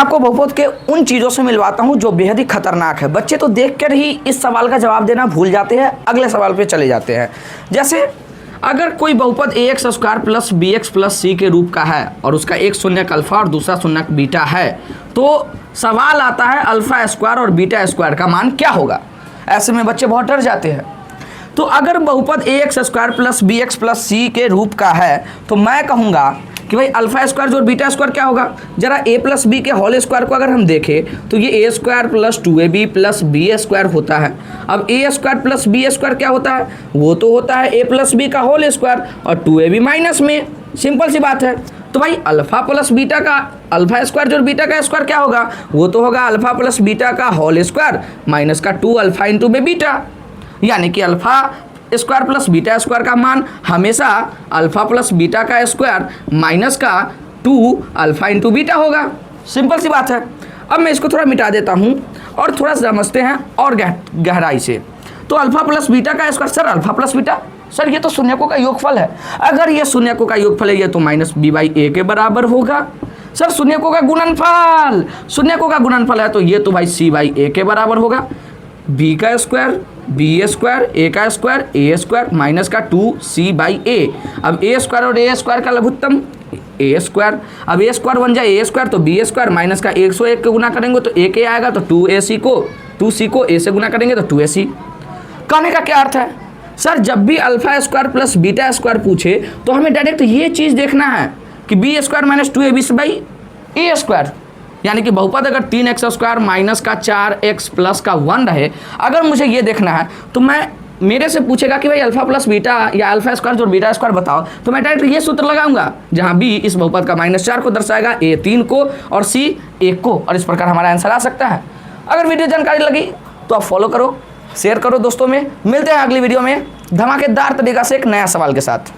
आपको बहुपद के उन चीज़ों से मिलवाता हूं जो बेहद ही खतरनाक है। बच्चे तो देखकर ही इस सवाल का जवाब देना भूल जाते हैं, अगले सवाल पे चले जाते हैं। जैसे अगर कोई बहुपद ax square plus bx plus c के रूप का है और उसका एक शून्यक अल्फा और दूसरा शून्यक बीटा है, तो सवाल आता है अल्फा स्क्वायर और बीटा स्क्वायर का मान क्या होगा। ऐसे में बच्चे बहुत डर जाते हैं। तो अगर बहुपद ax square plus bx plus c के रूप का है तो मैं कहूँगा कि भाई अल्फा स्क्वायर जो बीटा स्क्वायर क्या होगा। जरा a प्लस बी के होल स्क्वायर को अगर हम देखें तो ये a square plus 2ab plus B square होता है। अब a square plus B square क्या होता है, वो तो होता है a प्लस बी का होल स्क्वायर और 2ab माइनस में, सिंपल सी बात है। तो भाई अल्फा प्लस बीटा का अल्फा स्क्वायर जो बीटा का स्क्वायर क्या होगा, वो तो होगा अल्फा प्लस बीटा का होल स्क्वायर माइनस का 2 अल्फा इंटू में बीटा, यानी कि alpha square plus beta square का मान हमेशा अल्फा प्लस बीटा का स्क्वायर माइनस का 2 अल्फा इंटू बीटा होगा। सिंपल सी बात है। अब मैं इसको थोड़ा मिटा देता हूँ और थोड़ा समझते हैं और गहराई से। तो अल्फा प्लस बीटा का square, sir alpha plus beta, sir ये तो शून्यकों का योगफल है। अगर ये शून्यकों का योगफल है ये तो माइनस बी बाई ए के बराबर होगा। सर शून्यकों का गुणनफल, शून्यकों का गुणनफल है तो ये तो भाई सी बाई ए के बराबर होगा। बी का स्क्वायर बी स्क्वायर ए का स्क्वायर ए स्क्वायर माइनस का 2c बाई ए। अब ए स्क्वायर और ए स्क्वायर का लघुत्तम ए स्क्वायर। अब ए स्क्वायर बन जाए ए स्क्वायर तो बी स्क्वायर माइनस का 101 को गुना करेंगे तो ए के आएगा, तो 2c को ए से गुना करेंगे तो 2ac। कहने का क्या अर्थ है, सर जब भी alpha square plus beta square पूछे तो हमें डायरेक्ट ये चीज़ देखना है कि B square minus 2ab by A square, यानी कि बहुपद अगर 3x स्क्वायर माइनस का 4x प्लस का 1 रहे, अगर मुझे ये देखना है तो मैं मेरे से पूछेगा कि भाई अल्फा प्लस बीटा या अल्फा स्क्वायर जो बीटा स्क्वायर बताओ, तो मैं डायरेक्ट ये सूत्र लगाऊंगा जहां b इस बहुपद का -4 को दर्शाएगा, a 3 को और c 1 को, और इस प्रकार हमारा आंसर आ सकता है। अगर वीडियो जानकारी लगी तो आप फॉलो करो, शेयर करो दोस्तों में। मिलते हैं अगली वीडियो में धमाकेदार तरीका से एक नया सवाल के साथ।